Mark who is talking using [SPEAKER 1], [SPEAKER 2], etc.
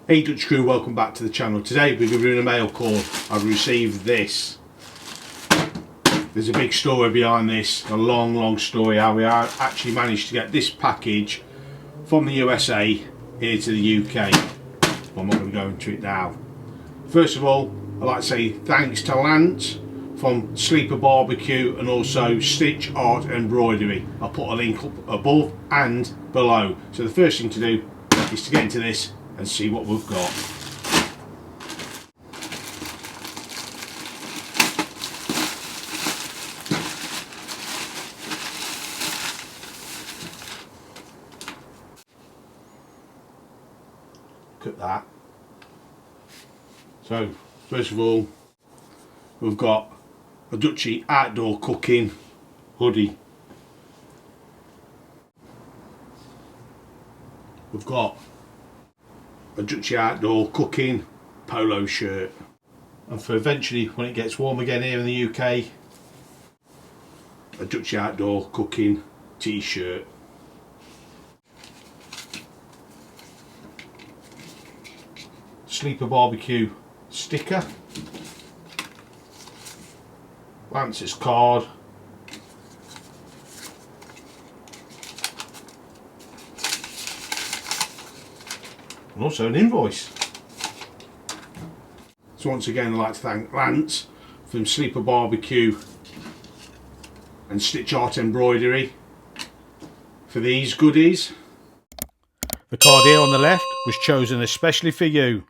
[SPEAKER 1] Hey Dutch crew, welcome back to the channel. Today we're doing a mail call. I've received this. There's a big story behind this, a long story how we actually managed to get this package from the USA here to the UK. But I'm not going to go into it now. First of all, I'd like to say thanks to Lance from Sleeper Barbecue and also Stitch Art Embroidery. I'll put a link up above and below. So the first thing to do is to get into this and see what we've got. Look at that. So first of all, we've got a Dutchy outdoor cooking hoodie. We've got a Dutchy outdoor cooking polo shirt, and for eventually when it gets warm again here in the UK, a Dutchy outdoor cooking t-shirt. Sleeper Barbecue sticker, Lance's card, and also an invoice. So once again I'd like to thank Lance from Sleeper Barbecue and Stitch Art Embroidery for these goodies. The card here on the left was chosen especially for you.